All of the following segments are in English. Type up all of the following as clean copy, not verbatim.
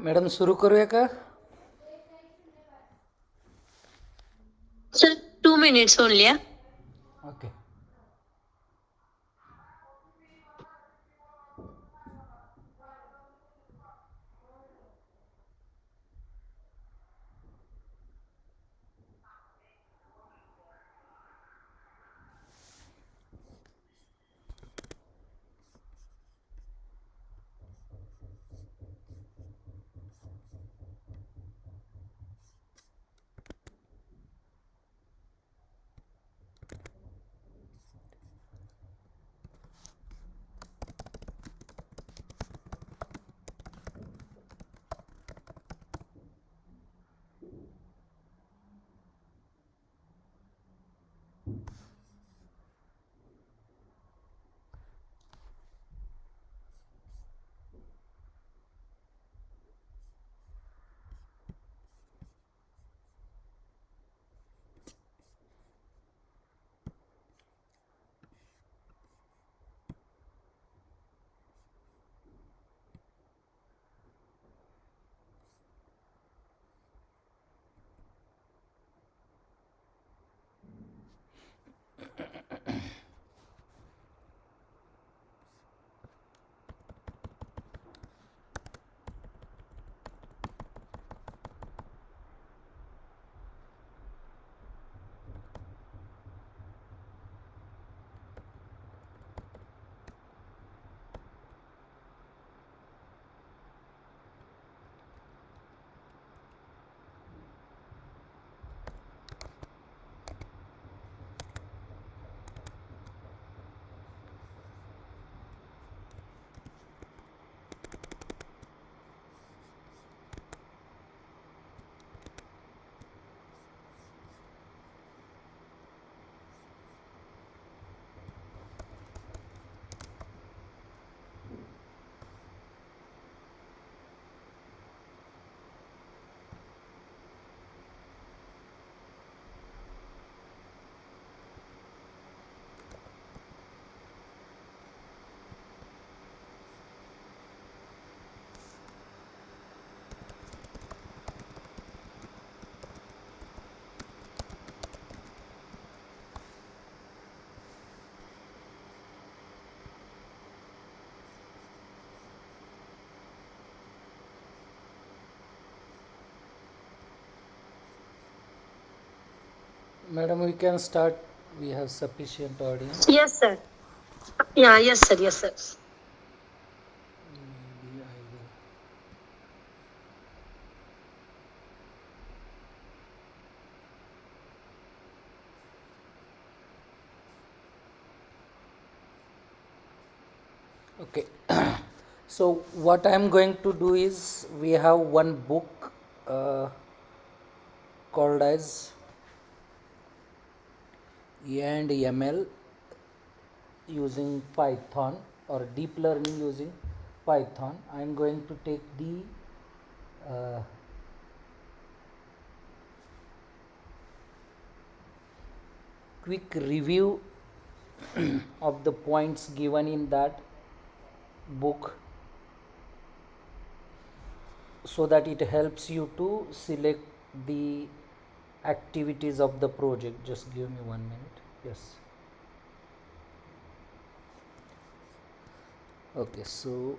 Madam सुरू करूया का? Sir, 2 minutes only. Yeah? Okay. Madam, we can start. We have sufficient audience. Yes, sir. Yeah, yes, sir. Yes, sir. Maybe I will. Okay. So what I am going to do is we have one book called as and ML using Python or deep learning using Python. I am going to take the quick review of the points given in that book so that it helps you to select the activities of the project. Just give me 1 minute. Yes. Okay, so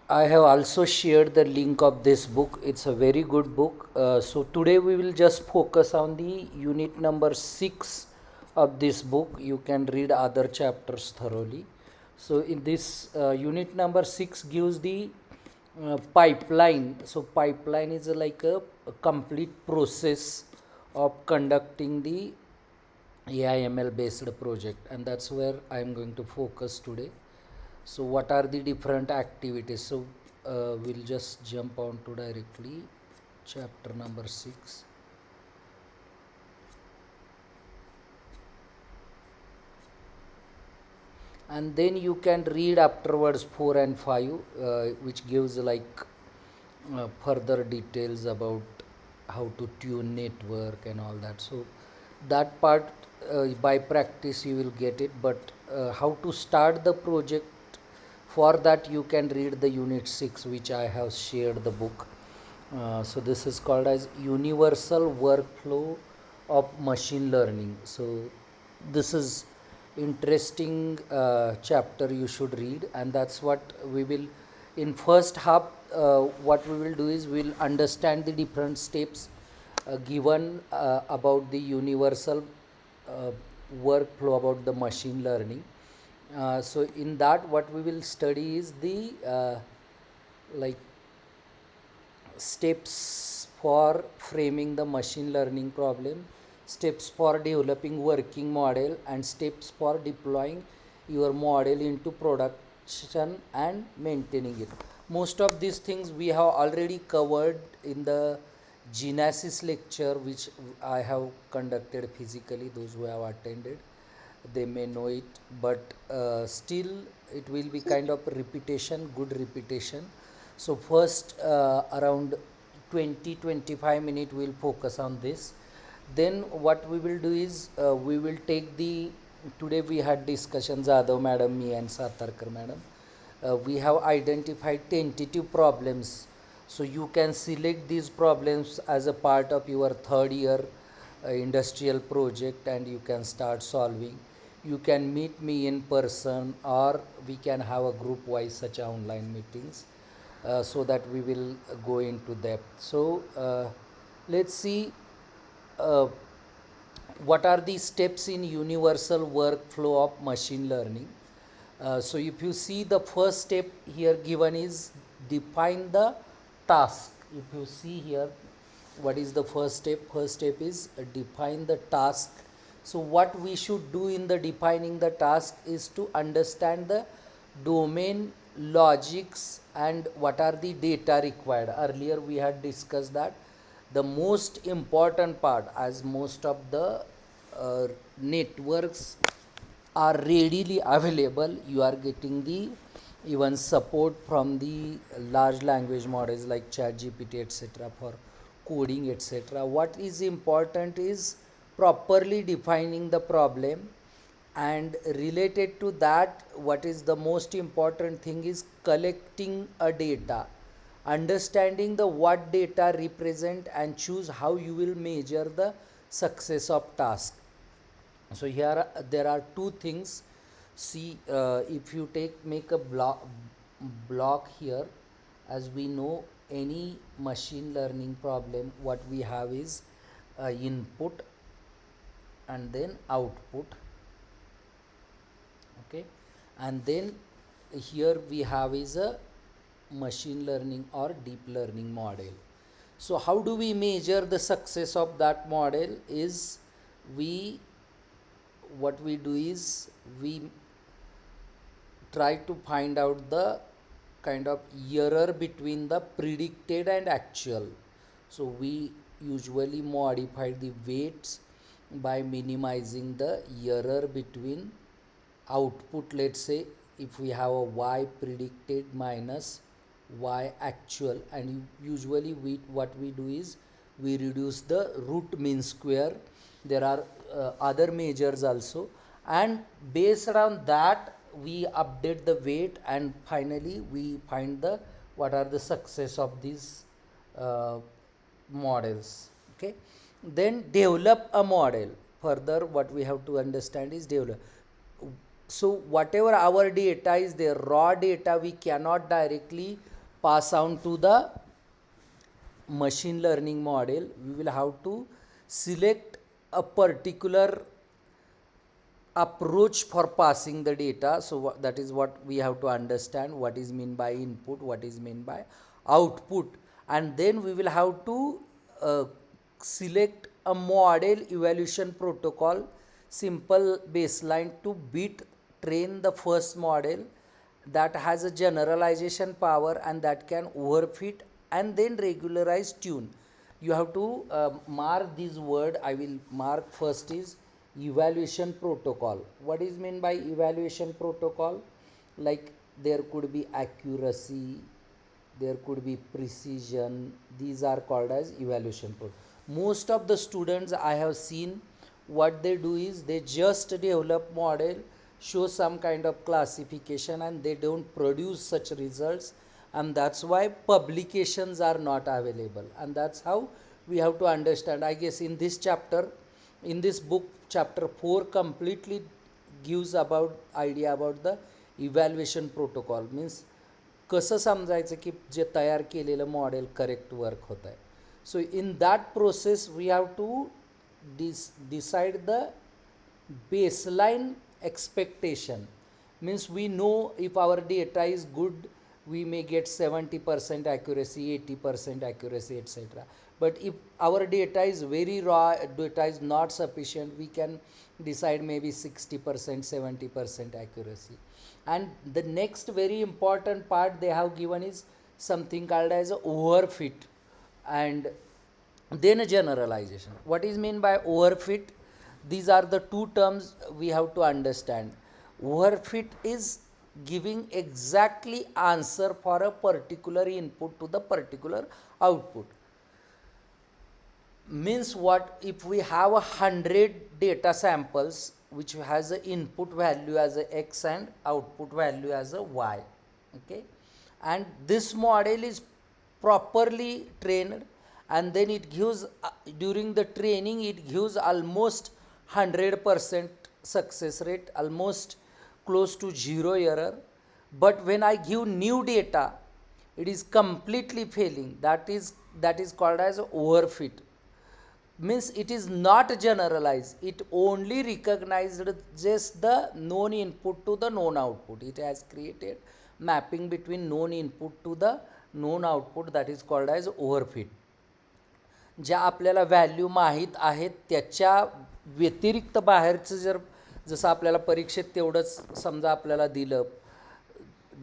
I have also shared the link of this book. It's a very good book. So today we will just focus on the unit number 6 of this book. You can read other chapters thoroughly. So in this unit number 6 gives the pipeline. So pipeline is like a complete process of conducting the AIML based project, and that's where I am going to focus today. So what are the different activities? So we'll just jump on to directly chapter number 6. And then you can read afterwards 4 and 5, which gives like further details about how to tune network and all that. So that part by practice you will get it, but how to start the project For that you can read the unit 6 which I have shared the book. So this is called as universal workflow of machine learning. So this is interesting chapter you should read, and that's what we will in first half. What we will do is we'll understand the different steps given about the universal uh, workflow about the machine learning. So in that what we will study is the like steps for framing the machine learning problem, steps for developing working model, and steps for deploying your model into production and maintaining it. Most of these things we have already covered in the Genesis lecture which I have conducted physically. Those who have attended, they may know it, but still it will be kind of repetition, good repetition. So first around 20-25 minutes we'll focus on this. Then what we will do is we will take the, today we had discussion, Jadhav madam, me and Satarkar madam. We have identified tentative problems, so you can select these problems as a part of your third year industrial project and you can start solving. You can meet me in person, or we can have a group wise such online meetings, so that we will go into depth. So let's see uh, what are the steps in universal workflow of machine learning. So if you see the first step here given is define the task. If you see here, what is the first step? First step is define the task. So what we should do in the defining the task is to understand the domain logics and what are the data required. Earlier we had discussed that the most important part, as most of the networks are readily available, you are getting the even support from the large language models like ChatGPT etc. for coding etc. What is important is properly defining the problem, and related to that what is the most important thing is collecting a data, understanding the what data represent, and choose how you will measure the success of task. So here there are two things. See, if you make a block here, as we know any machine learning problem, what we have is input and then output, okay, and then here we have is a machine learning or deep learning model. So how do we measure the success of that model is we, what we do is we try to find out the kind of error between the predicted and actual. So we usually modify the weights by minimizing the error between output. Let's say if we have a y predicted minus y actual, and usually we what we do is we reduce the root mean square. There are other measures also, and based on that we update the weight, and finally we find the what are the success of these uh, models. Okay, then develop a model. Further what we have to understand is develop. So whatever our data is there, raw data we cannot directly pass on to the machine learning model. We will have to select a particular approach for passing the data. So that is what we have to understand, what is mean by input, what is mean by output, and then we will have to select a model evaluation protocol, simple baseline to beat train the first model that has a generalization power and that can overfit and then regularize tune. You have to mark this word. I will mark first is evaluation protocol. What is meant by evaluation protocol? Like there could be accuracy, there could be precision. These are called as evaluation protocol. Most of the students I have seen, what they do is they just develop model show some kind of classification and they don't produce such results, and that's why publications are not available. And that's how we have to understand. I guess in this chapter, in this book, chapter 4 completely gives about idea about the evaluation protocol, means कसं समजायचं की जे तयार केलेलं model correct work होत आहे. So in that process we have to decide the baseline expectation, means we know if our data is good we may get 70% accuracy, 80% accuracy, etc. But if our data is very raw, data is not sufficient, we can decide maybe 60%, 70% accuracy. And the next very important part they have given is something called as overfit and then a generalization. What is mean by overfit? These are the two terms we have to understand. Overfit is giving exactly answer for a particular input to the particular output. Means what? If we have 100 data samples which has a input value as a x and output value as a y, okay, and this model is properly trained, and then it gives during the training it gives almost 100% success rate, almost close to zero error. But when I give new data, it is completely failing. That is called as overfit. Means it is not generalized, it only recognized just the known input to the known output. It has created mapping between known input to the known output, that is called as overfit. ज्या आपल्याला value माहीत आहेत त्याच्या व्यतिरिक्त बाहेरचं जसं आपल्याला परीक्षेत तेवढंच समजा आपल्याला दिलं,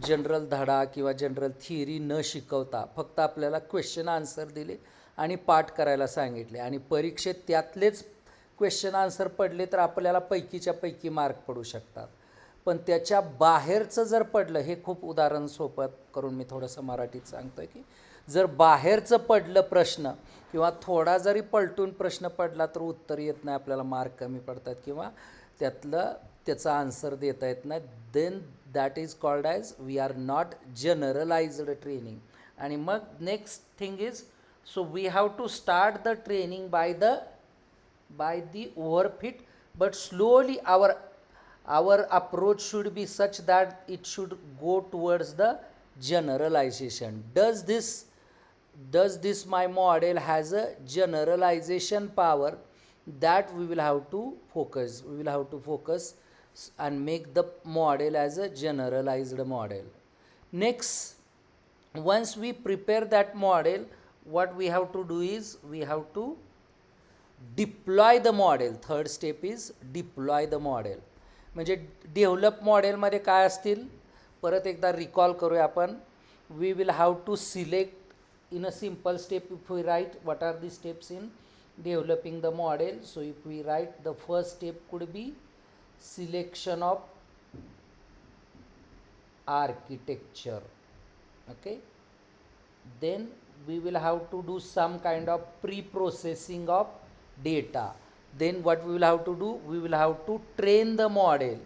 जनरल धडा किंवा जनरल थिअरी न शिकवता फक्त आपल्याला क्वेश्चन आन्सर दिले आणि पाठ करायला सांगितले आणि परीक्षेत त्यातलेच क्वेश्चन आन्सर पडले तर आपल्याला पैकीच्या पैकी मार्क पडू शकतात. पण त्याच्या बाहेरचं जर पडलं, हे खूप उदाहरण सोपं करून मी थोडंसं मराठीत सांगतो आहे की जर बाहेरचं पडलं प्रश्न किंवा थोडा जरी पलटून प्रश्न पडला तर उत्तर येत नाही, आपल्याला मार्क कमी पडतात किंवा त्याचा आन्सर देता येत नाही, then that is called as we are not generalized training. आणि मग next thing is, so we have to start the training by the overfit, but slowly our approach should be such that it should go towards the generalization. Does this my model has a generalization power? That we will have to focus and make the model as a generalized model. Next, once we prepare that model, what we have to do is we have to deploy the model. Third step is deploy the model. म्हणजे develop मॉडेलमध्ये काय असतील परत एकदा recall करूया आपण. We will have to select in a simple step. If we write what are the steps in developing the model, so if we write, the first step could be selection of architecture, okay. Then we will have to do some kind of pre-processing of data. Then what we will have to do, we will have to train the model.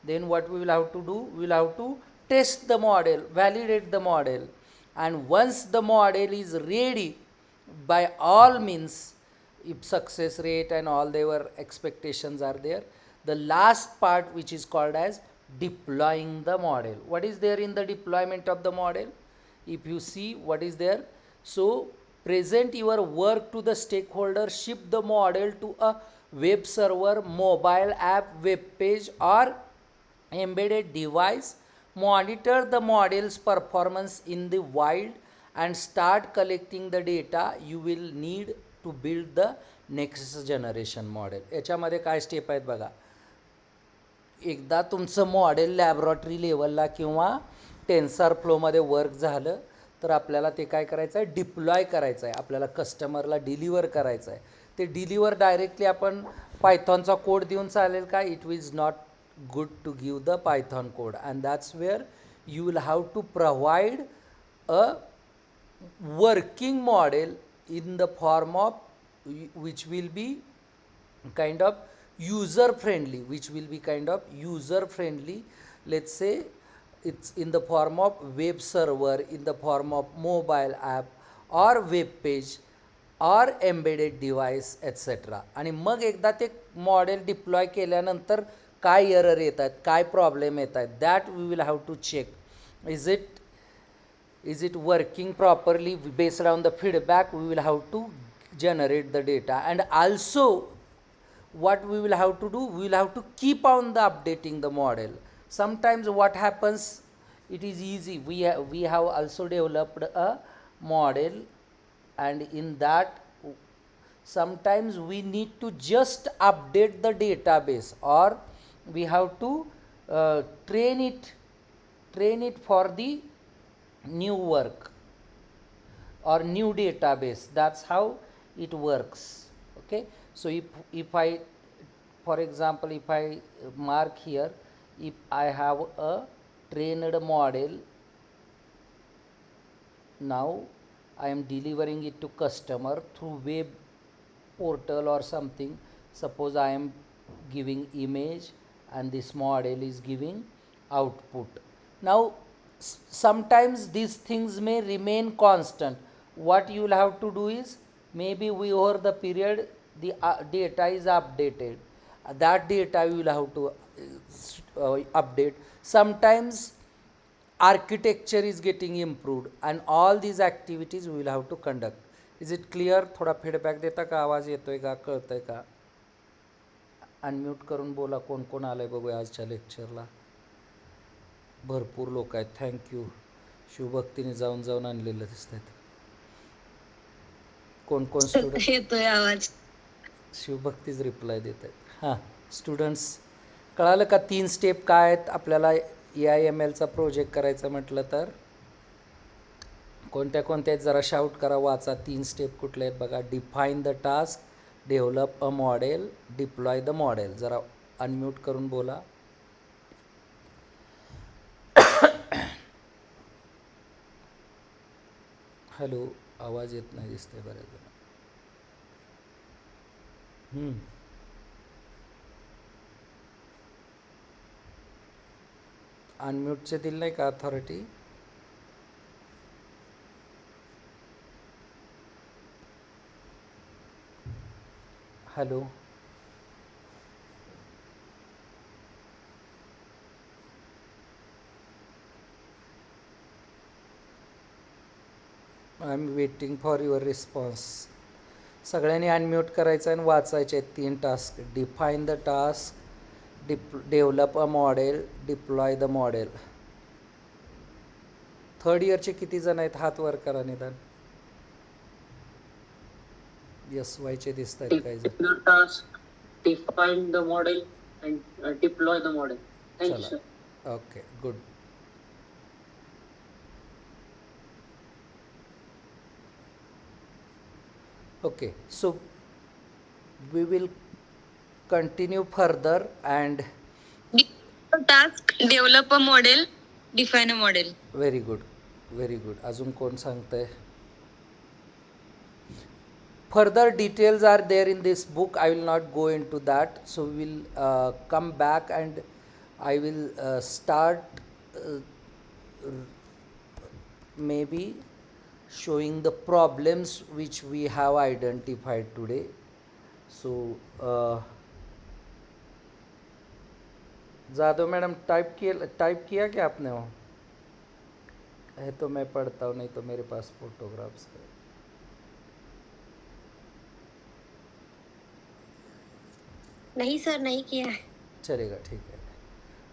Then what we will have to do, we will have to test the model, validate the model. And once the model is ready, by all means, if success rate and all their expectations are there, the last part which is called as deploying the model. What is there in the deployment of the model? If you see what is there, so present your work to the stakeholder, ship the model to a web server, mobile app, web page or embedded device, monitor the model's performance in the wild and start collecting the data you will need to build the next generation model. याच्यामध्ये काय step आहेत बघा. एकदा तुमचं model laboratory लेवलला किंवा टेन्सर फ्लोमध्ये work झालं तर आपल्याला ते काय करायचं आहे, डिप्लॉय करायचं आहे, आपल्याला कस्टमरला डिलिव्हर करायचं आहे. ते डिलिव्हर डायरेक्टली आपण पायथॉनचा कोड देऊन चालेल का? It is not good to give the python code, and that's where you will have to provide a working model in the form of which will be kind of user friendly, which will be kind of user friendly. Let's say it's in the form of web server, in the form of mobile app or web page or embedded device etc. आणि मग एकदा ते model deploy केल्यानंतर काय error येत आहेत, काय problem येत आहेत, that we will have to check. Is it working properly? Based on the feedback we will have to generate the data. And also what we will have to do, we will have to keep on the updating the model. Sometimes what happens, it is easy, we have also developed a model, and in that sometimes we need to just update the database, or we have to uh, train it for the new work or new database. That's how it works. Okay, so if I, for example, if I mark here, if I have a trained model, now I am delivering it to customer through web portal or something. Suppose I am giving image and this model is giving output. Now sometimes these things may remain constant. What you will have to do is, maybe we over the period the data is updated, that data you will have to update. Sometimes architecture is getting improved, and all these activities we will have to conduct. Is it clear? थोडा feedback देता का? आवाज येतोय का? कळतंय का? Unmute करून बोला. कोण कोण आलंय बघूया आजच्या लेक्चरला. भरपूर लोक आहेत. थँक्यू. शिवभक्तीने जाऊन जाऊन आणलेलं दिसत आहेत. कोण कोण स्टुडंट? येतोय आवाज. शिवभक्तीच रिप्लाय देत आहेत. हां, स्टुडंट्स कळालं का 3 स्टेप काय आहेत आपल्याला AIMLचा प्रोजेक्ट करायचं म्हटलं तर? कोणत्या कोणत्या आहेत जरा शाऊट करा, वाचा. 3 स्टेप कुठले आहेत बघा. Define the task, develop a model, deploy the model. जरा अनम्यूट करून बोला. हॅलो, आवाज येत नाही दिसते बऱ्याच जण. अनम्यूटचे दिलं नाही का authority? Hello, I am waiting for your response. सगळ्यांनी अनम्यूट करायचं आणि वाचायचे आहेत 3 task. Define the task, develop a model, deploy the model. Third इयरचे किती जण आहेत? हात वर करा निदान. यस व्हायचे दिसत आहेत काही जण. The task, define the model and deploy the model. Thank you, sir. Okay, good. Okay, so we will continue further and task, develop a model, define a model. very good, very good. अजून कोण सांगतंय? Further details are there in this book. I will not go into that. So we will come back and I will start maybe showing the problems which we have identified today. So Jadhav madam type किया क्या आपने? वो है तो मैं पढ़ता हूँ, नहीं तो मेरे पास फोटोग्राफ्स है. नहीं सर, नहीं किया है. चलेगा, ठीक है.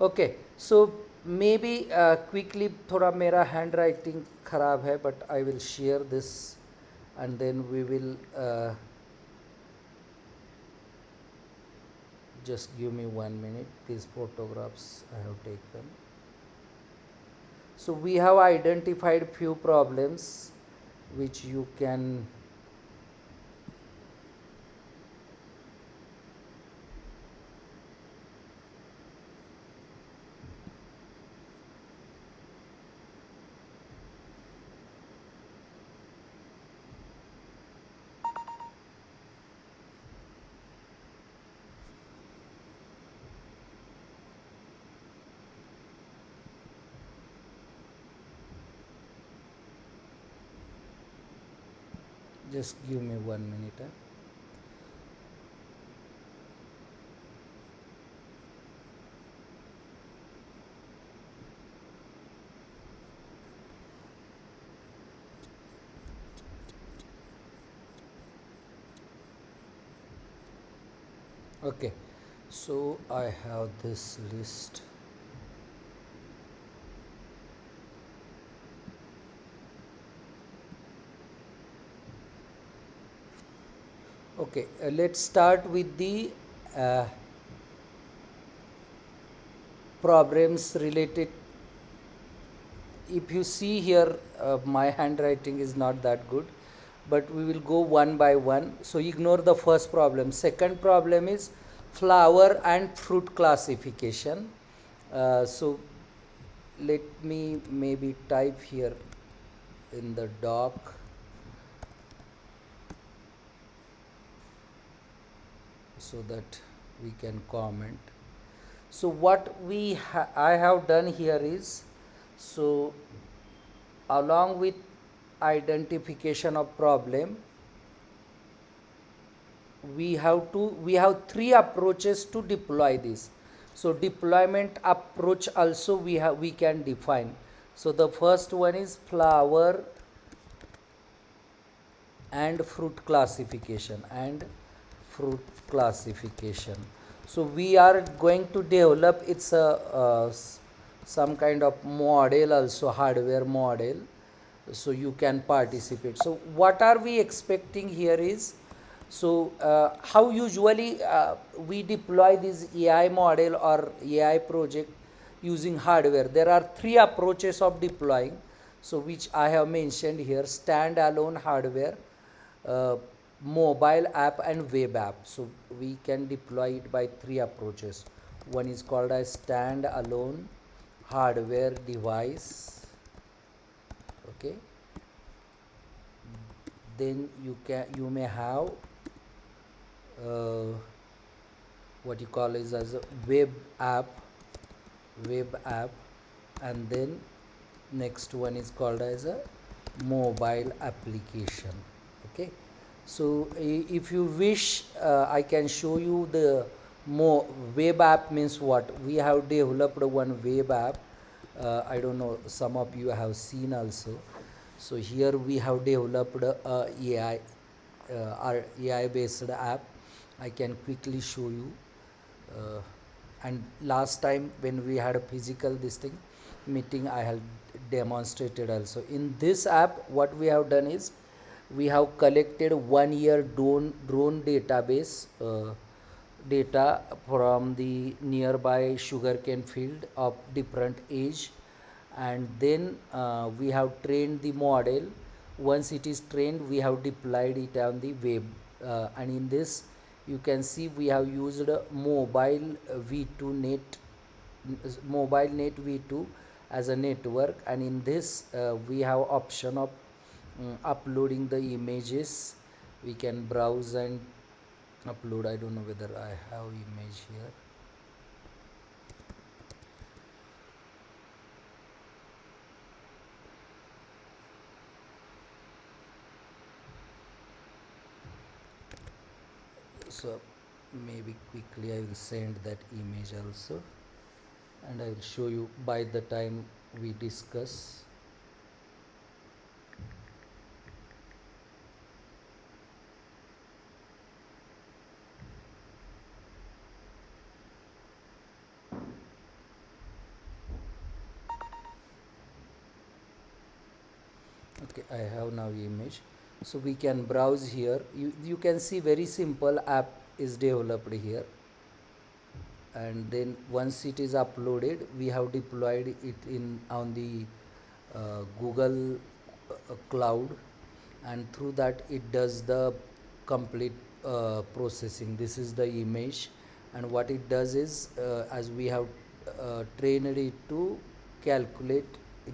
Okay, so maybe quickly, थोड़ा मेरा हैंड राइटिंग ख़राब है, but I will share this and then we will just give me 1 minute. These photographs I have taken. So we have identified few problems which you can Just give me 1 minute. Okay, so I have this list. Okay, let's start with the problems related. If you see here, my handwriting is not that good, but we will go one by one. So ignore the first problem. Second problem is flower and fruit classification. So let me maybe type here in the doc. So that we can comment. So what I have done here is, so along with identification of problem, we have three approaches to deploy this. So deployment approach also we can define. So the first one is flower and fruit classification So we are going to develop, it's some kind of model, also hardware model, so you can participate. So what are we expecting here is, so how usually we deploy this AI model or AI project using hardware. There are three approaches of deploying, so which I have mentioned here: standalone hardware, mobile app, and web app. So we can deploy it by three approaches. One is called as standalone hardware device. Okay, then you may have what you call is as a web app, and then next one is called as a mobile application. Okay, so if you wish, I can show you the web app means what. We have developed one web app. I don't know, some of you have seen also. So here we have developed a AI based app. I can quickly show you. And last time when we had a physical meeting, I have demonstrated also. In this app, what we have done is, we have collected 1 year drone database data from the nearby sugarcane field of different age, and then we have trained the model. Once it is trained, we have deployed it on the web, and in this you can see we have used mobile net v2 as a network, and in this we have option of uploading the images. We can browse and upload. I don't know whether I have image here. So maybe quickly I will send that image also, and I will show you by the time we discuss. Okay, I have now image. So we can browse here. You can see very simple app is developed here, and then once it is uploaded, we have deployed it on the Google cloud, and through that it does the complete processing. This is the image, and what it does is, as we have trained it to calculate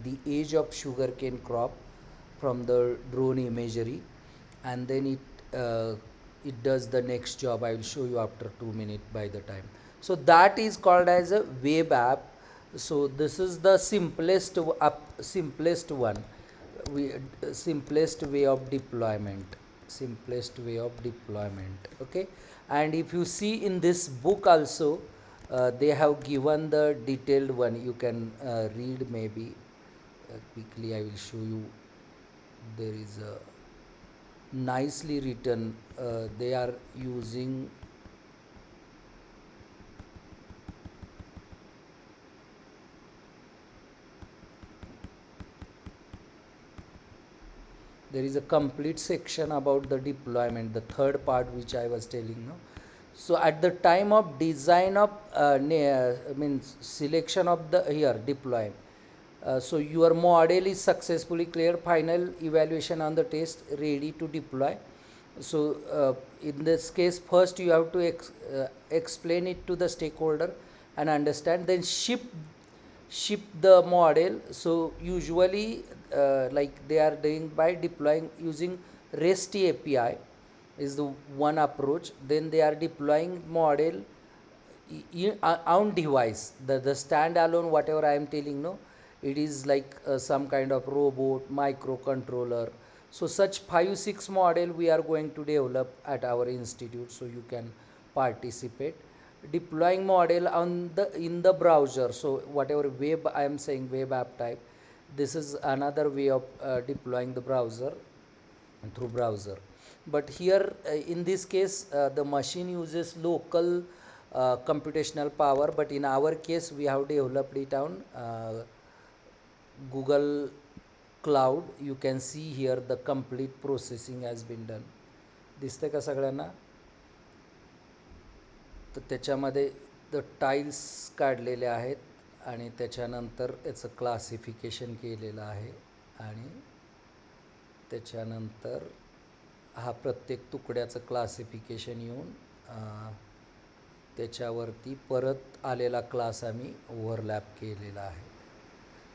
the age of sugarcane crop from the drone imagery, and then it does the next job. I will show you after 2 minutes by the time. So that is called as a web app. So this is the simplest one, simplest way of deployment. simplest way of deployment. Okay, and if you see in this book also, they have given the detailed one. You can read maybe quickly. I will show you. There is a nicely written. They are using. There is a complete section about the deployment, the third part which I was telling now. So at the time of design of means selection of the here deploy, so your model is successfully cleared, final evaluation on the test, ready to deploy. So in this case, first you have to explain it to the stakeholder and understand, then ship the model. So usually like they are doing by deploying using REST API is the one approach. Then they are deploying model on device, the standalone whatever I am telling, no, it is like some kind of robot microcontroller. So such 5-6 model we are going to develop at our institute, so you can participate. Deploying model on the in the browser, so whatever web I am saying, web app type, this is another way of deploying the browser through browser. But here in this case the machine uses local computational power, but in our case we have developed it on Google Cloud. You can see here the complete processing has been done. दिसते का सगळ्यांना? तर त्याच्यामध्ये the tiles काढलेले आहेत आणि त्याच्यानंतर याचं क्लासिफिकेशन केलेलं आहे आणि त्याच्यानंतर हा प्रत्येक तुकड्याचं क्लासिफिकेशन येऊन त्याच्यावरती परत आलेला क्लास आम्ही ओव्हरलॅप केलेला आहे.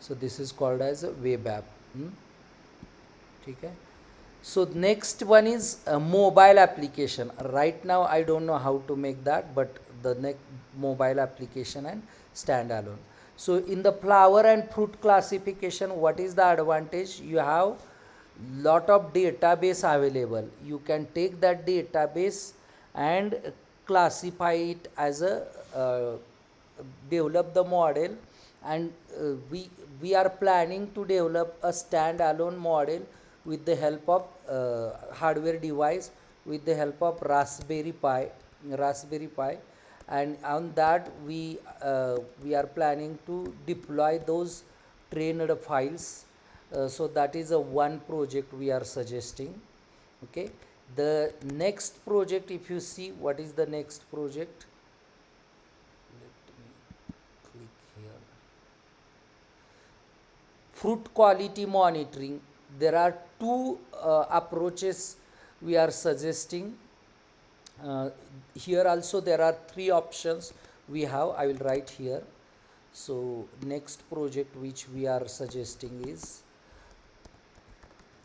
सो this is called as a web app. ठीक आहे. So next one is a mobile application. Right now I don't know how to make that, but the next mobile application and standalone. So in the flower and fruit classification, what is the advantage? You have lot of database available. You can take that database and classify it as a develop the model, and we are planning to develop a standalone model with the help of hardware device, with the help of Raspberry Pi, and on that we are planning to deploy those trained files. So that is a one project we are suggesting. Okay, the next project, if you see, what is the next project? Let me click here. Fruit quality monitoring. There are two approaches we are suggesting. Here also there are 3 options we have. I will write here. So next project which we are suggesting is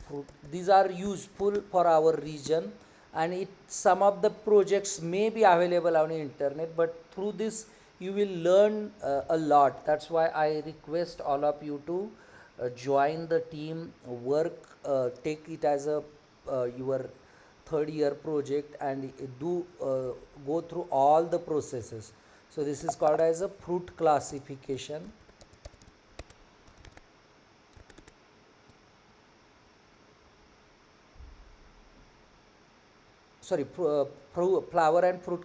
fruit. These are useful for our region, and some of the projects may be available on the internet, but through this you will learn a lot. That's why I request all of you to join the team, work, take it as a your 3rd year project, and do go through all the processes. So this is called as a fruit classification. Sorry, flower and fruit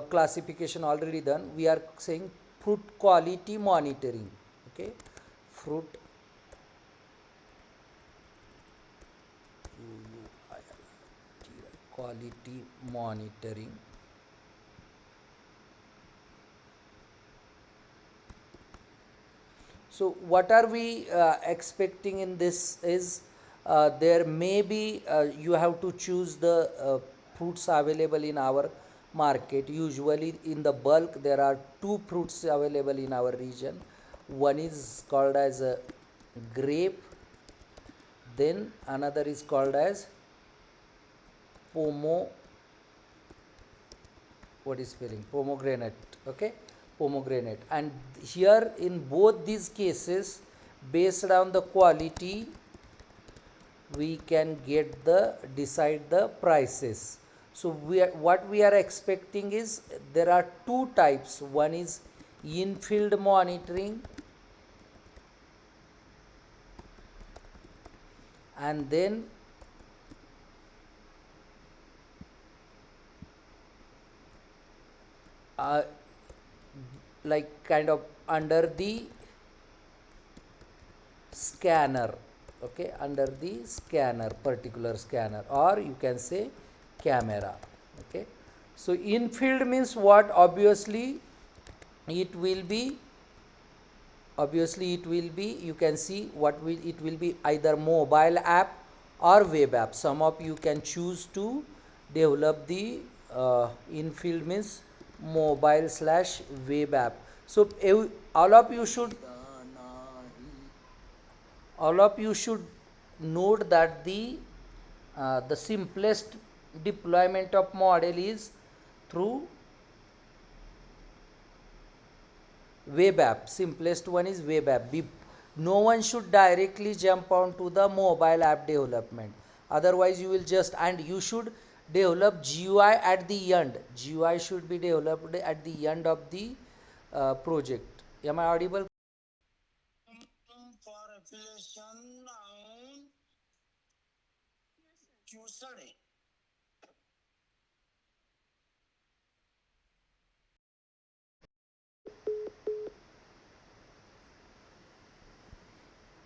classification already done. We are saying fruit quality monitoring. Okay, fruit quality monitoring. So what are we expecting in this is there may be you have to choose the fruits available in our market. Usually in the bulk there are 2 fruits available in our region. One is called as a grape, then another is called as pomegranate. Okay, pomegranate. And here in both these cases, based on the quality, we can decide the prices. So what we are expecting is there are two types. One is in-field monitoring, and then like kind of under the scanner, okay, under the scanner, particular scanner, or you can say camera. Okay, so in field means what? It will be you can see what will it will be either mobile app or web app. Some of you can choose to develop the in-field means mobile slash web app. So all of you should note that the simplest deployment of model is through web app. Simplest one is web app. No one should directly jump onto the mobile app development, otherwise you will just, and you should develop GUI at the end. GUI should be developed at the end of the project. Am I audible? For affiliation on Tuesday.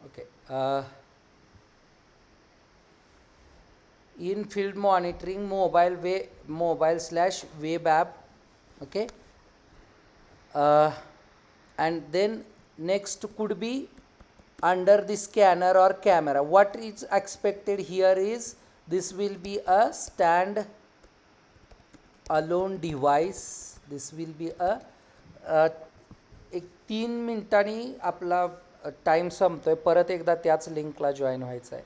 Okay. In field monitoring mobile slash web app. Okay. And then next could be under the scanner or camera. What is expected here is this will be a stand alone device. This will be एक 3 मिनिटांनी आपला time संपतोय. परत एकदा त्याच लिंकला join व्हायचं आहे.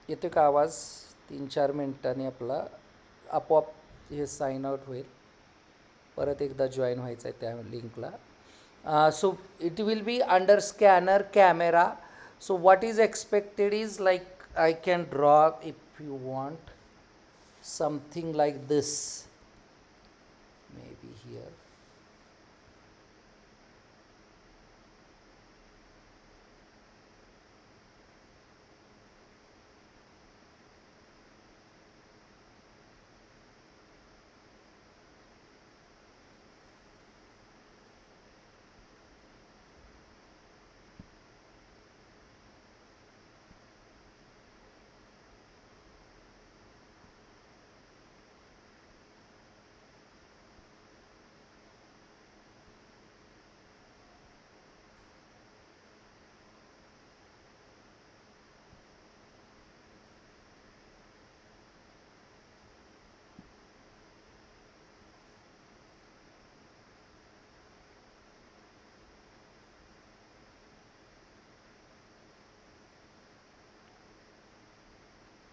येतो का आवाज? 3-4 मिनिटांनी आपला आपोआप हे साइन आउट होईल. परत एकदा जॉईन व्हायचं आहे त्या लिंकला. So it will be under scanner camera. So what is expected is, like, I can draw, if you want, something like this, maybe here.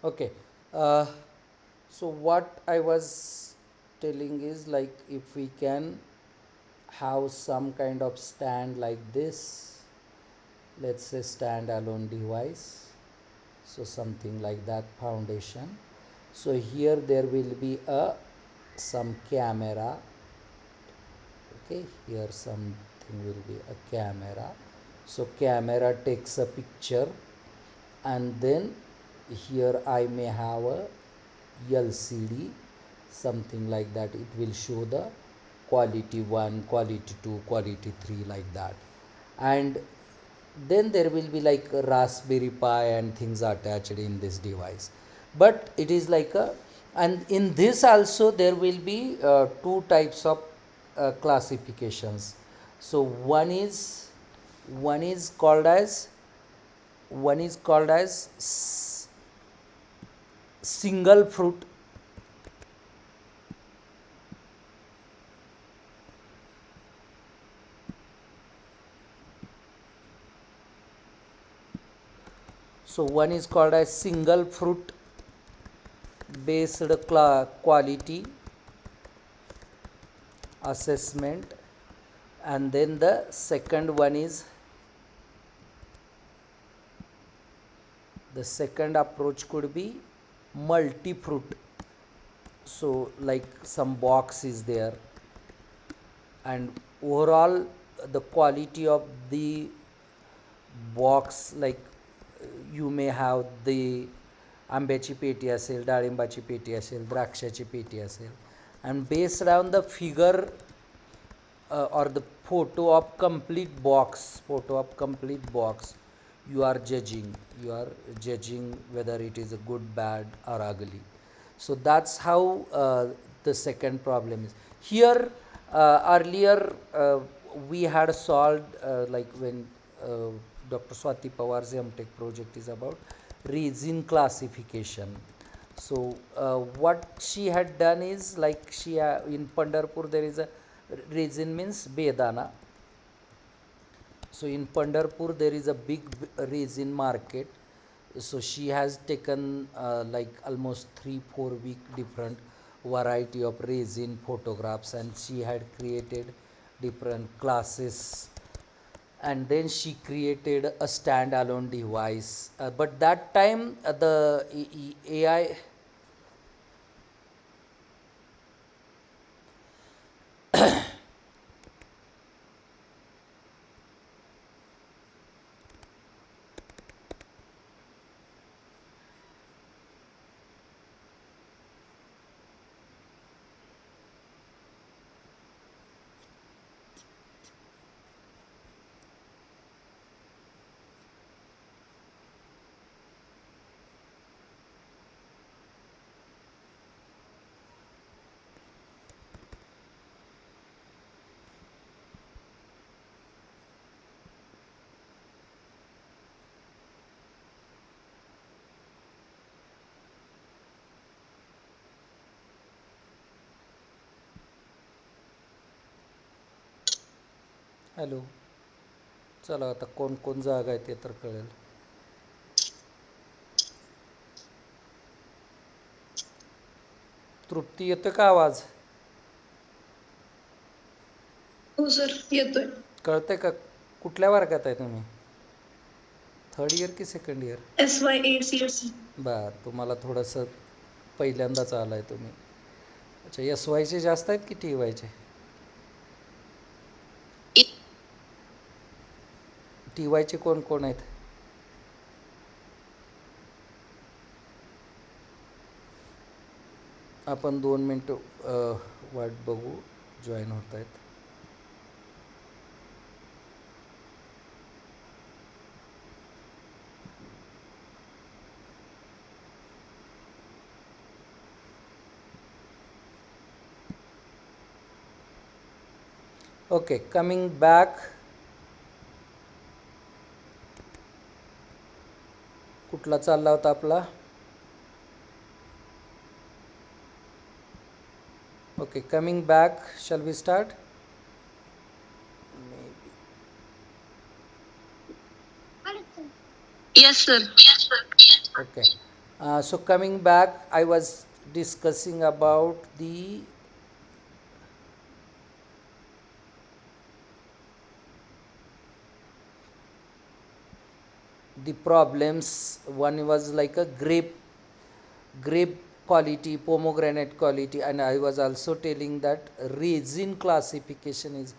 Okay. So what I was telling is, like, if we can have some kind of stand like this, let's say standalone device, so something like that foundation. So here there will be some camera. Okay, here something will be a camera. So camera takes a picture, and then here I may have a LCD, something like that. It will show the quality 1, quality 2, quality 3, like that. And then there will be like a Raspberry Pi and things attached in this device. But it is like and in this also there will be two types of classifications. So one is called as single fruit. So one is called as single fruit based quality assessment, and then the second one is The second approach could be multi-fruit. So like some box is there, and overall the quality of the box, like you may have the आंब्याची पेटी असेल, डाळिंबाची पेटी असेल, द्राक्षाची पेटी असेल, and based on the figure or the photo of complete box, you are judging whether it is a good, bad or ugly. So that's how the second problem is here. Earlier we had solved like when Dr. Swati Pawar's MTech project is about resin classification. So what she had done is, like she in Pandharpur there is a resin means bedana. So in Pandharpur there is a big resin market. So she has taken like almost 3-4 week different variety of resin photographs, and she had created different classes, and then she created a standalone device. But that time the AI hello, चला आता कोण कोण जागा आहे ते तर कळेल. तृप्ती, येतो का आवाज? हो सर, येतोय. कळते का? कुठल्या वर्गात आहे तुम्ही? थर्ड इयर की सेकंड इयर? SY 8 बर, तुम्हाला थोडंसं पहिल्यांदाच आला आहे तुम्ही. अच्छा, SY चे जास्त आहेत की TY चे? TY चे कोण कोण आहेत? आपण 2 मिनटं वाट बघू, जॉईन होत आहेत. Okay, coming back. कुठला चालला होता आपला? Okay, coming back, shall we start? Yes sir. Okay, so coming back, I was discussing about the problems. One was like a grape quality, pomegranate quality, and I was also telling that resin classification is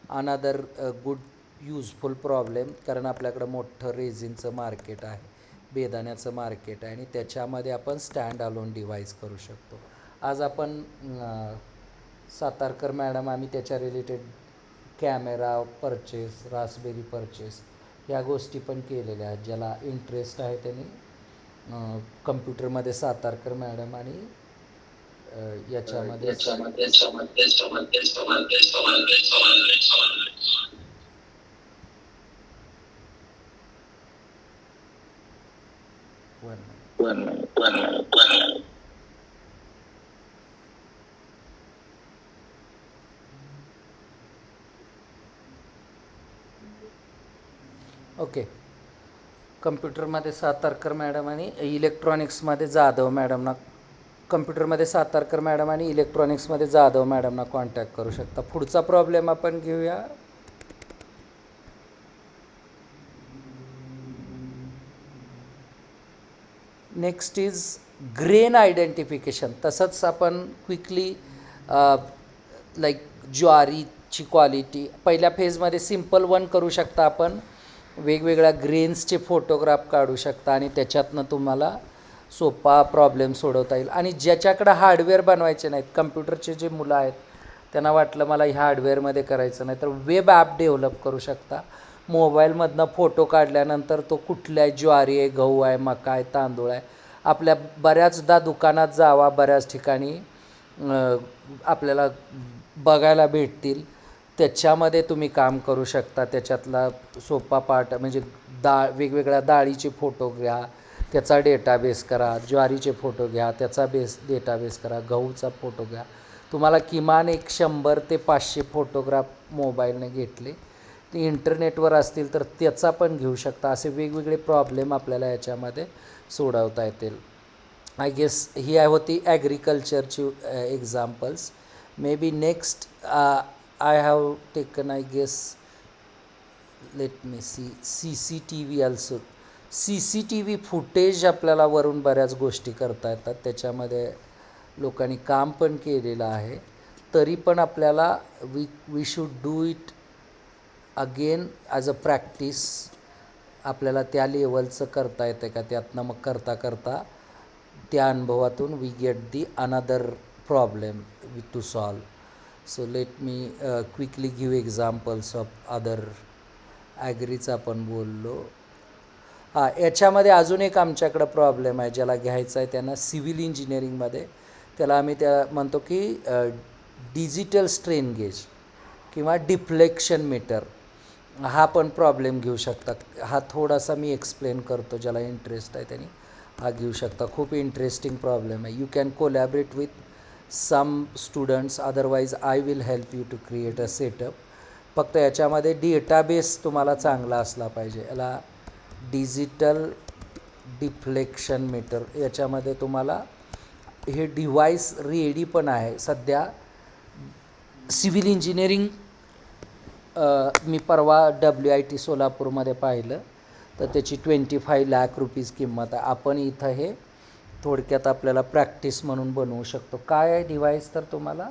another good useful problem, कारण आपल्याकडं मोठं रेझिनचं market आहे, बेदाण्याचं market आहे, आणि त्याच्यामध्ये आपण stand alone device करू शकतो. आज आपण सातारकर मॅडम आम्ही त्याच्या related camera purchase, Raspberry purchase या गोष्टी पण केलेल्या आहेत. ज्याला इंटरेस्ट आहे त्यांनी कम्प्युटरमध्ये सातारकर मॅडम आणि याच्यामध्ये ओके, कम्प्युटरमध्ये सातारकर मॅडम आणि इलेक्ट्रॉनिक्समध्ये जाधव मॅडमना, कम्प्युटरमध्ये सातारकर मॅडम आणि इलेक्ट्रॉनिक्समध्ये जाधव मॅडमना कॉन्टॅक्ट करू शकता. पुढचा प्रॉब्लेम आपण घेऊया. Next is grain identification. तसंच आपण क्विकली लाईक ज्वारीची क्वालिटी पहिल्या फेजमध्ये सिम्पल वन करू शकता आपण. वेगवेगळ्या ग्रेन्सचे फोटोग्राफ काढू शकता आणि त्याच्यातनं तुम्हाला सोपा प्रॉब्लेम सोडवता येईल. आणि ज्याच्याकडं हार्डवेअर बनवायचे नाहीत, कम्प्युटरचे जे मुलं आहेत त्यांना वाटलं मला ह्या हार्डवेअरमध्ये करायचं नाही, तर वेब ॲप डेव्हलप करू शकता. मोबाईलमधनं फोटो काढल्यानंतर तो कुठल्या ज्वारी आहे, गहू आहे, मका आहे, तांदूळ आहे, आपल्या बऱ्याचदा दुकानात जावा, बऱ्याच ठिकाणी आपल्याला बघायला भेटतील. त्याच्यामध्ये तुम्ही काम करू शकता. त्याच्यातला सोपा पार्ट म्हणजे वेगवेगळ्या डाळीचे फोटो घ्या, त्याचा डेटाबेस करा. ज्वारीचे फोटो घ्या, त्याचा डेटाबेस करा. गहूचा फोटो घ्या. तुम्हाला किमान 100 ते 500 फोटोग्राफ मोबाईलने घेतले, ते इंटरनेटवर असतील तर त्याचा पण घेऊ शकता. असे वेगवेगळे प्रॉब्लेम आपल्याला याच्यामध्ये सोडवता येतील. आय गेस ही होती ॲग्रिकल्चरची examples. Maybe next I have taken I guess let me CCTV also. CCTV footage आपल्याला वरून बऱ्याच गोष्टी करता येतात. त्याच्यामध्ये लोकांनी काम पण केलेलं आहे. तरी पण आपल्याला we should do it again as a practice. आपल्याला त्या लेवलचं करता येतं का, त्यातनं मग करता करता त्या अनुभवातून we get the another problem to solve. So let me quickly give examples of other. ॲग्रीचं आपण बोललो. याच्यामध्ये अजून एक आमच्याकडं प्रॉब्लेम आहे ज्याला घ्यायचा आहे त्यांना सिव्हिल इंजिनिअरिंगमध्ये. त्याला आम्ही म्हणतो की डिजिटल स्ट्रेन गेज किंवा डिफ्लेक्शन मीटर. हा पण प्रॉब्लेम घेऊ शकता. हा थोडासा मी एक्सप्लेन करतो, ज्याला इंटरेस्ट आहे त्यांनी हा घेऊ शकता. खूप इंटरेस्टिंग प्रॉब्लेम आहे. You can collaborate with some students, otherwise I will help you to create a setup. फक्त याच्यामध्ये डेटाबेस तुम्हाला चांगला असला पाहिजे. याला डिजिटल डिफ्लेक्शन मीटर. याच्यामध्ये तुम्हाला हे डिव्हाइस रेडी पण आहे सध्या. सिव्हिल इंजिनिअरिंग मी परवा WIT सोलापूरमध्ये पाहिलं तर त्याची 25 लाख रुपीज किंमत आहे. आपण इथं हे थोडक्यात आपल्याला प्रॅक्टिस म्हणून बनवू शकतो. काय आहे डिव्हाइस तर तुम्हाला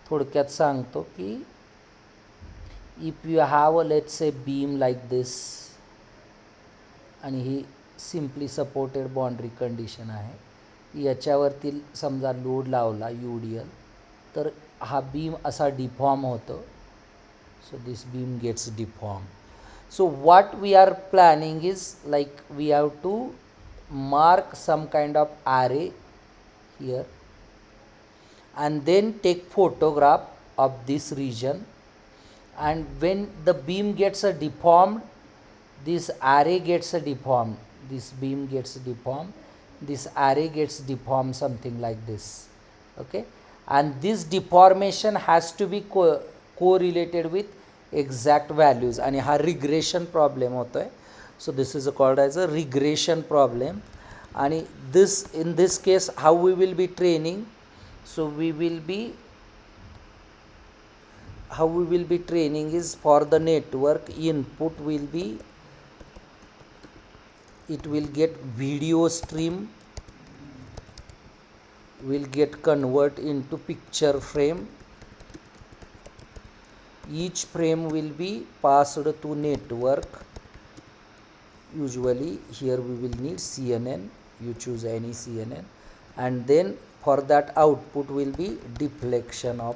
थोडक्यात सांगतो की if you have a let's a beam like this आणि ही सिम्पली सपोर्टेड बाउंड्री कंडिशन आहे. याच्यावरती समजा लोड लावला UDL तर हा बीम असा डिफॉर्म होतो. So this beam gets deformed. So what we are planning is like we have to mark some kind of array here and then take photograph of this region, and when the beam gets deformed, this array gets deformed, this beam gets deformed, this array gets deformed, something like this. Okay, and this deformation has to be correlated with exact values. आणि हा regression problem होतो आहे. सो this is called as a regression problem. आणि in this case how we will be training, so how we will be training is for the network input will be, it will get video stream, will get convert into picture frame. Each frame will be passed to network. Usually here we will need CNN. You choose any CNN, and then for that output will be deflection of.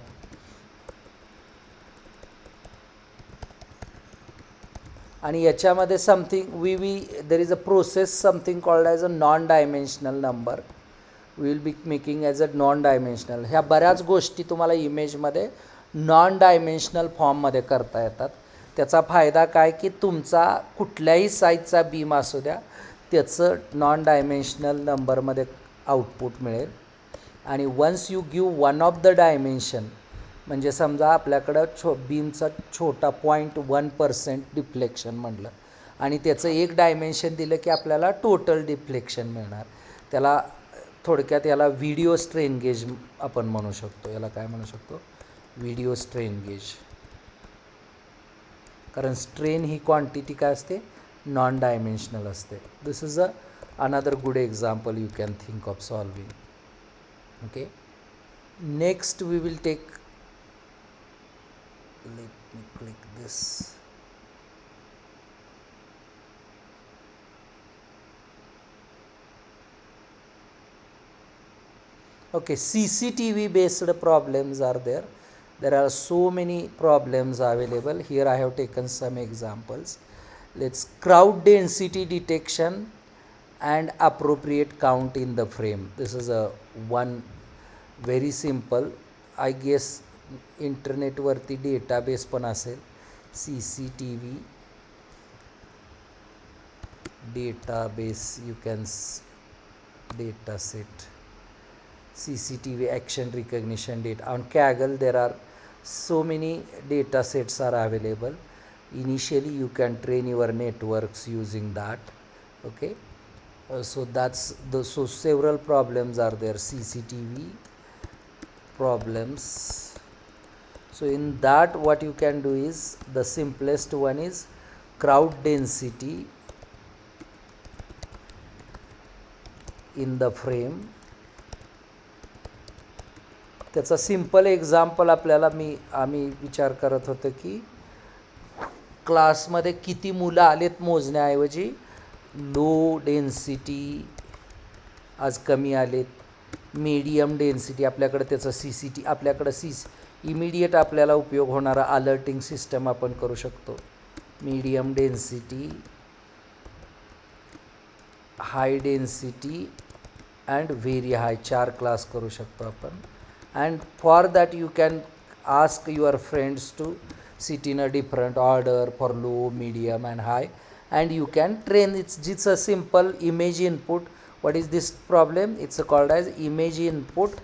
आणि याच्यामध्ये something there is a process something called as a non-dimensional number. We will be making as a non-dimensional. ह्या बऱ्याच गोष्टी तुम्हाला इमेजमध्ये non dimensional फॉर्ममध्ये करता येतात. त्याचा फायदा काय की तुमचा कुठल्याही साईजचा बीम असू द्या त्याचं नॉन डायमेन्शनल नंबरमध्ये आउटपुट मिळेल. आणि once you give one of the dimension, म्हणजे समजा आपल्याकडं बीमचा छोटा 0.1% डिफ्लेक्शन म्हटलं आणि त्याचं एक डायमेन्शन दिलं की आपल्याला टोटल डिफ्लेक्शन मिळणार. त्याला थोडक्यात याला व्हिडिओ स्ट्रेन गेज आपण म्हणू शकतो. याला काय म्हणू शकतो? Video strain gauge. कारण स्ट्रेन ही क्वांटिटी काय असते? नॉन डायमेन्शनल असते. This is a another good example you can think of solving. Okay, next we will take, let me click this. Okay, CCTV based problems are there. There are so many problems available. Here I have taken some examples. Let's crowd density detection and appropriate count in the frame. This is a one very simple. I guess internet वरती database पण असेल. CCTV database, you can data set. CCTV action recognition data. On Kaggle there are so many data sets are available. Initially you can train your networks using that. Okay, so that's the, so several problems are there, CCTV problems. So in that what you can do is, the simplest one is crowd density in the frame. त्याचा simple example आपल्याला आम्ही विचार करत होतो की क्लासमध्ये किती मुलं आलेत मोजण्याऐवजी लो डेन्सिटी आज कमी आलेत, मीडियम डेन्सिटी आपल्याकडे त्याचं आपल्याकडं इमिडिएट आपल्याला उपयोग होणारा अलर्टिंग सिस्टम आपण करू शकतो. Medium density, high density and very high 4 class करू शकतो आपण. And for that you can ask your friends to sit in a different order for low, medium and high, and you can train. It's a simple image input. What is this problem? It's called as image input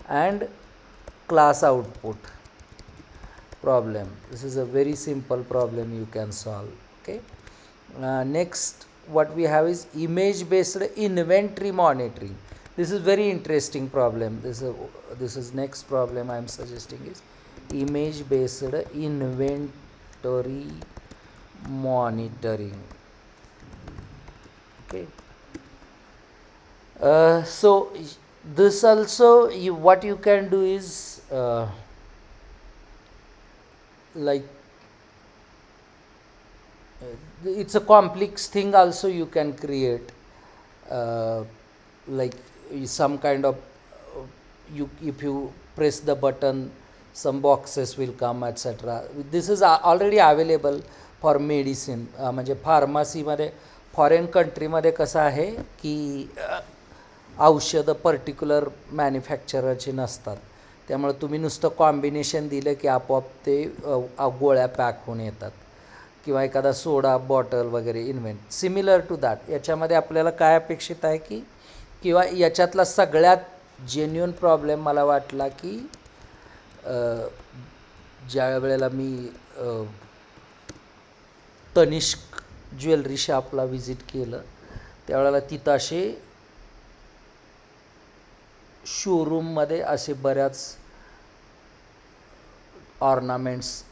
and class output problem. This is a very simple problem you can solve. Okay, next what we have is image based inventory monitoring. This is very interesting problem. This is next problem I am suggesting is image based inventory monitoring. Okay, so this also what you can do is like it's a complex thing also you can create, like some kind of if you press the button some boxes will come etc. This is already available for medicine. म्हणजे फार्मसीमध्ये foreign कंट्रीमध्ये कसं आहे की औषधं particular मॅन्युफॅक्चररची नसतात, त्यामुळे तुम्ही नुसतं combination दिलं की आपोआप ते गोळ्या पॅक होऊन येतात, किंवा एखादा सोडा बॉटल वगैरे इन्व्हेंट सिमिलर टू दॅट. याच्यामध्ये आपल्याला काय अपेक्षित आहे की, किंवा याच्यातला सगळ्यात जेन्युइन प्रॉब्लेम मला वाटला की ज्या वेळेला मी तनिष्क ज्वेलरी शॉपला व्हिजिट केलं त्यावेळेला तिथं असे शोरूममध्ये असे बऱ्याच ऑर्नामेंट्स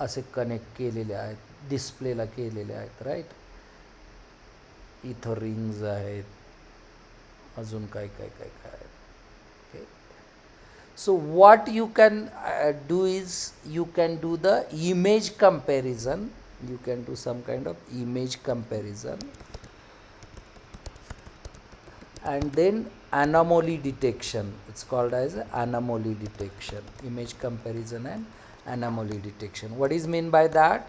असे कनेक्ट केलेले आहेत, डिस्प्लेला केलेले आहेत, राईट. इथं रिंग्ज आहेत, अजून काय काय काय काय आहेत. Okay, so what you can do is you can do the image comparison. You can do some kind of image comparison and then anomaly detection. It's called as anomaly detection, image comparison and anomaly detection. What is mean by that?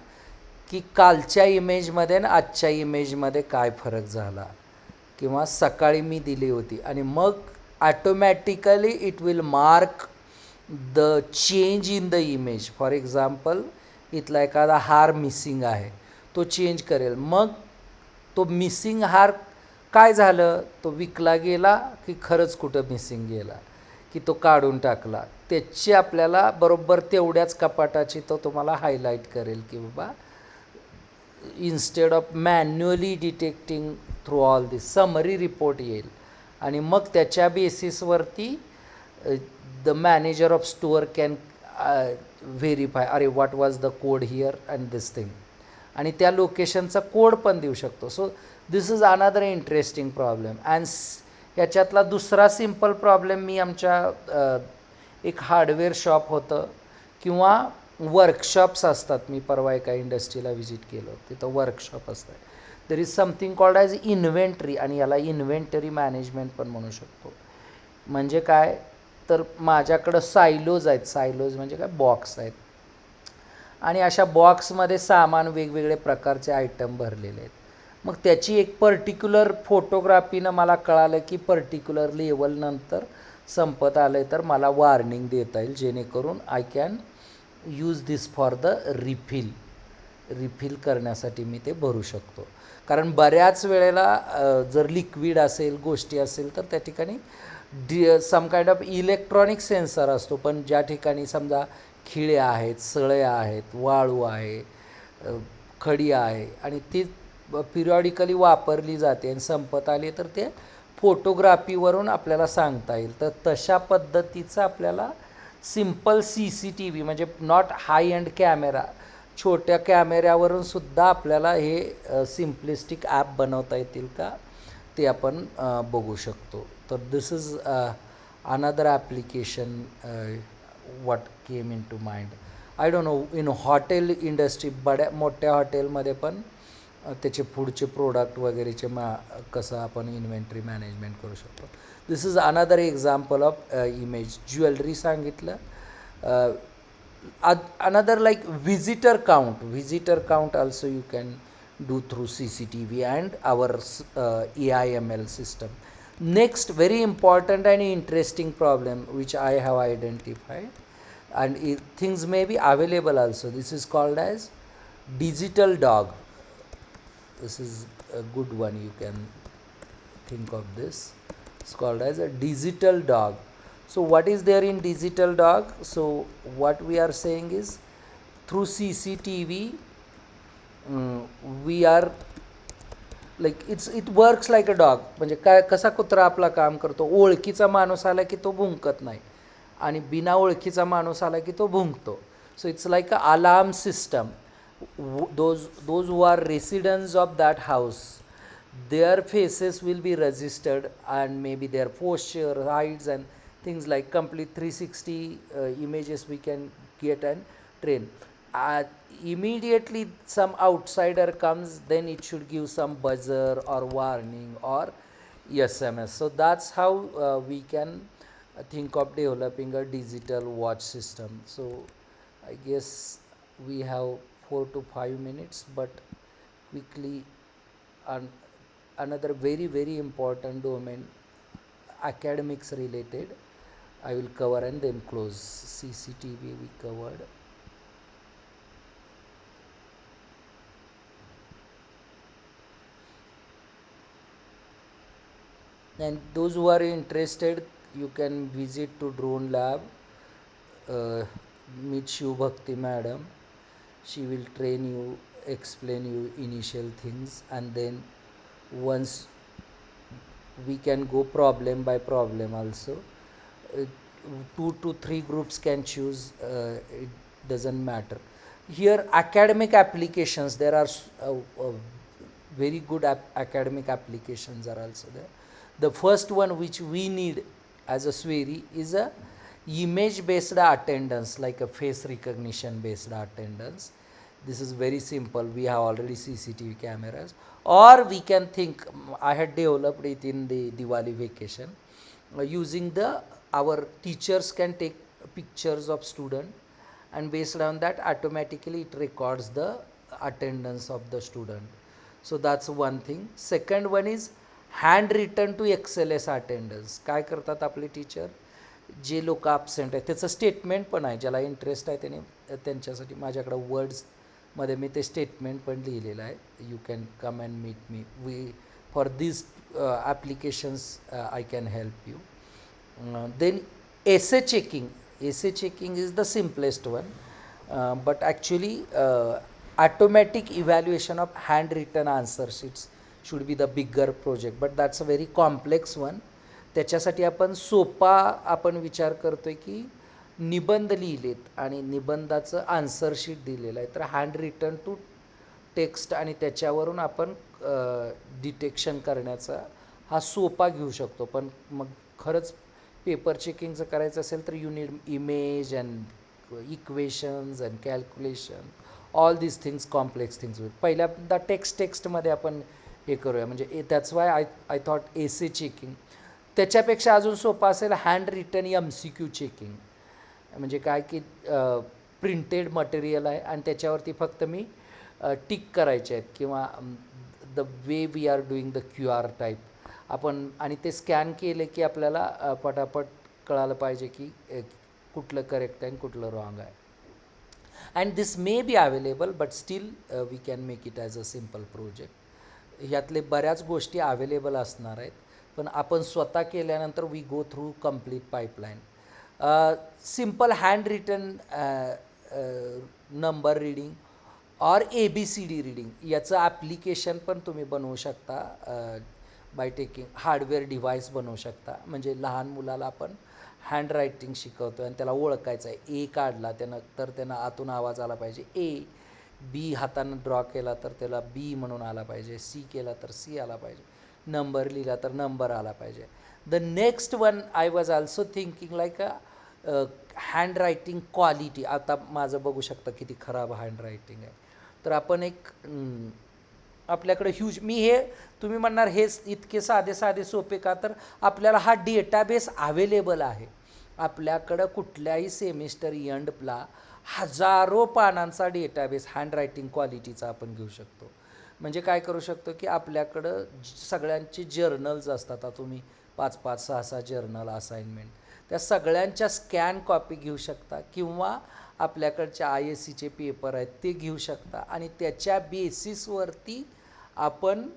की कालच्या इमेजमध्ये आणि आजच्या इमेजमध्ये काय फरक झाला, किंवा सकाळी मी दिली होती आणि मग automatically it will mark the change in the image. For example इथला एखादा हार मिसिंग आहे तो चेंज करेल, मग तो मिसिंग हार काय झालं, तो विकला गेला की खरंच कुठं मिसिंग गेला की तो काढून टाकला, त्याची आपल्याला बरोबर तेवढ्याच कपाटाची तो तुम्हाला हायलाईट करेल की बाबा instead of manually detecting through all this summary report येईल. आणि मग त्याच्या बेसिसवरती the manager of store can verify, अरे what was the code here and this thing, आणि त्या लोकेशनचा कोड पण देऊ शकतो. So this is another interesting problem. And ह्याच्यातला दुसरा सिम्पल प्रॉब्लेम मी आमच्या एक हार्डवेअर शॉप होतं किंवा वर्कशॉप्स असतात. मी परवा एका इंडस्ट्रीला व्हिजिट केलं, तिथं वर्कशॉप असतात. There is something called as inventory, आणि याला इन्व्हेंटरी मॅनेजमेंट पण म्हणू शकतो. म्हणजे काय तर माझ्याकडं सायलोज आहेत. सायलोज म्हणजे काय, बॉक्स आहेत, आणि अशा बॉक्समध्ये सामान वेगवेगळे प्रकारचे आयटम भरलेले आहेत. मग त्याची एक पर्टिक्युलर फोटोग्राफीनं मला कळालं की पर्टिक्युलर लेवलनंतर संपत आलं आहे तर मला वॉर्निंग देता येईल, जेणेकरून I can use this for the refill करण्यासाठी मी ते भरू शकतो. कारण बऱ्याच वेळेला जर लिक्विड असेल, गोष्टी असेल, तर त्या ठिकाणी some kind of electronic sensor असतो. पण ज्या ठिकाणी समजा खिळे आहेत, सळ्या आहेत, वाळू आहे, खडी आहे, आणि ती पिरियॉडिकली वापरली जाते आणि संपत आली तर ते फोटोग्राफीवरून आपल्याला सांगता येईल. तर तशा पद्धतीचं आपल्याला सिम्पल CCTV म्हणजे नॉट हाय एंड कॅमेरा, छोट्या कॅमेऱ्यावरून सुद्धा आपल्याला हे सिम्प्लिस्टिक ॲप बनवता येतील का ते आपण बघू शकतो. तर this is another application what came into mind. I don't know, in hotel industry, मोठ्या हॉटेलमध्ये पण त्याचे पुढचे प्रोडक्ट वगैरेचे कसं आपण इन्व्हेंटरी मॅनेजमेंट करू शकतो. This is another example of image. Jewellery सांगितलं. Another like visitor count also you can do through CCTV and our AIML system. Next, very important and interesting problem which I have identified, and things may be available also. This is called as digital dog. This is a good one, you can think of this. It's called as a digital dog. So what is there in digital dog? So what we are saying is through CCTV we are like it works like a dog. म्हणजे काय, कसा कुत्रा आपला काम करतो. ओळखीचा माणूस आला की तो भुंकत नाही, आणि बिना ओळखीचा माणूस आला की तो भुंकतो. So it's like a alarm system. those who are residents of that house, their faces will be registered, and maybe their posture, heights, and things like complete 360 images we can get and train. Immediately some outsider comes, then it should give some buzzer or warning or SMS. So that's how we can think of developing a digital watch system. So I guess we have 4 to 5 minutes, but quickly, another very very important domain, academics related, I will cover and then close. CCTV we covered. And those who are interested, you can visit to Drone Lab, meet Shiv Bhakti madam. She will train you, explain you initial things, and then once we can go problem by problem also. 2 to 3 groups can choose, it doesn't matter. Here academic applications, there are very good academic applications are also there. The first one which we need as a SWERI is a image based attendance, like a face recognition based attendance. This is very simple. We have already CCTV cameras, or we can think, I had developed it in the Diwali vacation, using our teachers can take pictures of student, and based on that automatically it records the attendance of the student. So that's one thing. Second one is handwritten to XLS attendance. काय करतात आपले teacher, जे लोक absent आहेत त्याचं statement पण आहे. ज्याला interest आहे त्याने त्यांच्यासाठी माझ्याकडं वर्ड्समध्ये मी ते स्टेटमेंट पण लिहिलेलं आहे. You can come and meet me. We for this applications I can help you. Then essay checking is the simplest one, but actually automatic evaluation of handwritten answer sheets should be the bigger project, but that's a very complex one. त्याच्यासाठी आपण विचार करतोय की निबंध लिहिलेत आणि निबंधाचं answer sheet दिलेलं आहे, तर हँड रिटन टू टेक्स्ट, आणि त्याच्यावरून आपण डिटेक्शन करण्याचा हा सोपा घेऊ शकतो. पण मग खरंच पेपर चेकिंगचं करायचं असेल तर you need image and equations and calculation, all these things, complex things. पहिल्यांदा टेक्स्टमध्ये आपण हे करूया. म्हणजे that's why I thought essay checking. त्याच्यापेक्षा अजून सोपं असेल हँड रिटन MCQ चेकिंग. म्हणजे काय की प्रिंटेड मटेरियल आहे आणि त्याच्यावरती फक्त मी टिक करायचे आहेत किंवा the way we are doing the QR type आपण, आणि ते स्कॅन केले की आपल्याला पटापट कळालं पाहिजे की कुठलं करेक्ट आहे आणि कुठलं रॉंग आहे. And this may be available but still we can make it as a simple project. ह्यातले बऱ्याच गोष्टी अवेलेबल असणार आहेत, पण आपण स्वतः केल्यानंतर we go through complete pipeline. Simple hand written number reading or ABCD reading याचं ॲप्लिकेशन पण तुम्ही बनवू शकता. बाय टेकिंग हार्डवेअर डिव्हाइस बनवू शकता. म्हणजे लहान मुलाला आपण हँड रायटिंग शिकवतो आणि त्याला ओळखायचं आहे. A काढला त्यानं तर त्यांना आतून आवाज आला पाहिजे A. B हातानं ड्रॉ केला तर त्याला B म्हणून आला पाहिजे. C केला तर C आला पाहिजे. नंबर लिहिला तर नंबर आला पाहिजे. The next one I was also thinking like a hand writing quality. आता माझं बघू शकता किती खराब हँड रायटिंग आहे. तर आपण एक आपल्याकडे ह्यूज, मी हे तुम्ही म्हणणार हे इतके साधे साधे सोपे का, तर आपल्याला हा डेटाबेस अवेलेबल आहे. आपल्याकडं कुठल्याही सेमिस्टर एंडला हजारो पानांचा डेटाबेस हँड रायटिंग क्वालिटीचा आपण घेऊ शकतो. म्हणजे काय करू शकतो की आपल्याकडं सगळ्यांचे जर्नल्स असतात. आता तुम्ही 5-5, 6-6 जर्नल असाइनमेंट, त्या सगळ्यांच्या स्कॅन कॉपी घेऊ शकता किंवा आपल्याकडच्या ISCचे पेपर आहेत ते घेऊ शकता आणि त्याच्या बेसिसवरती आपण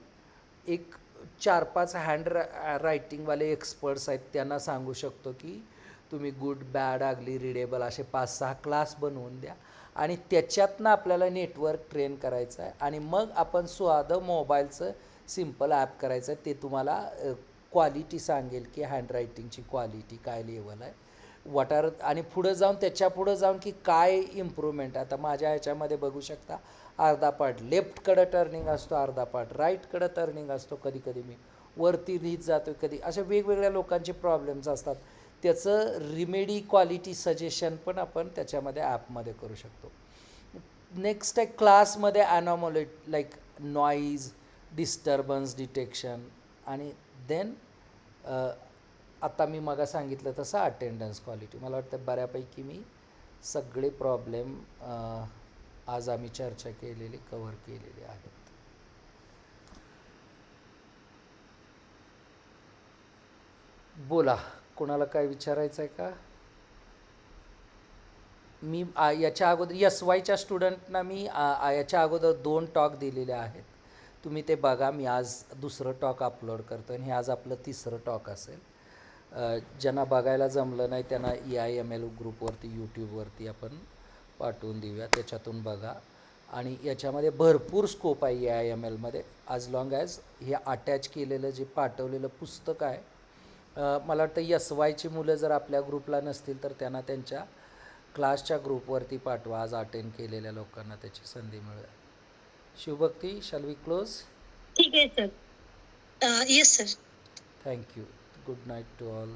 एक 4-5 हँड रायटिंगवाले एक्सपर्ट्स आहेत त्यांना सांगू शकतो की तुम्ही गुड, बॅड, अगली, रिडेबल असे 5-6 क्लास बनवून द्या आणि त्याच्यातनं आपल्याला नेटवर्क ट्रेन करायचं आहे. आणि मग आपण साधं मोबाईलचं सिम्पल ॲप करायचं आहे. ते तुम्हाला क्वालिटी सांगेल की हँडरायटिंगची क्वालिटी काय लेवल आहे, व्हॉट आर, आणि पुढं जाऊन त्याच्या पुढं जाऊन की काय इम्प्रूव्हमेंट. आता माझ्या ह्याच्यामध्ये बघू शकता अर्धा पार्ट लेफ्टकडं टर्निंग असतो, अर्धा पार्ट राईटकडं टर्निंग असतो. कधी कधी मी वरती लिहित जातो, कधी अशा वेगवेगळ्या लोकांचे प्रॉब्लेम्स असतात. त्याचं रिमेडी क्वालिटी सजेशन पण आपण त्याच्यामध्ये ॲपमध्ये करू शकतो. नेक्स्ट आहे क्लासमध्ये ॲनॉमली लाईक नॉईज, डिस्टर्बन्स डिटेक्शन, आणि देन आता मी मग सांगितलं तसं अटेंडन्स क्वालिटी. मला वाटतं बऱ्यापैकी मी सगळे प्रॉब्लेम आज आम्ही चर्चा केलेले कव्हर केलेले आहेत. बोला, कोणाला काय विचारायचं आहे का? मी याच्या अगोदर SYच्या स्टुडंटना मी याच्या अगोदर 2 टॉक दिलेले आहेत. तुम्ही ते बघा. मी आज दुसरं टॉक अपलोड करतो आणि हे आज आपलं 3रं टॉक असेल. ज्यांना बघायला जमलं नाही त्यांना EIML ग्रुपवरती यूट्यूबवरती आपण पाठवून देऊया, त्याच्यातून बघा. आणि याच्यामध्ये भरपूर स्कोप आहे EIMLमध्ये, ॲज लॉंग ॲज हे अटॅच केलेलं जे पाठवलेलं पुस्तक आहे. मला वाटतं SYची मुलं जर आपल्या ग्रुपला नसतील तर त्यांना त्यांच्या क्लासच्या ग्रुपवरती पाठवा. आज अटेंड केलेल्या लोकांना त्याची संधी मिळेल. शिवभक्ती, शॅल वी क्लोज? ठीक आहे sir. Yes sir. Thank you. Good night to all.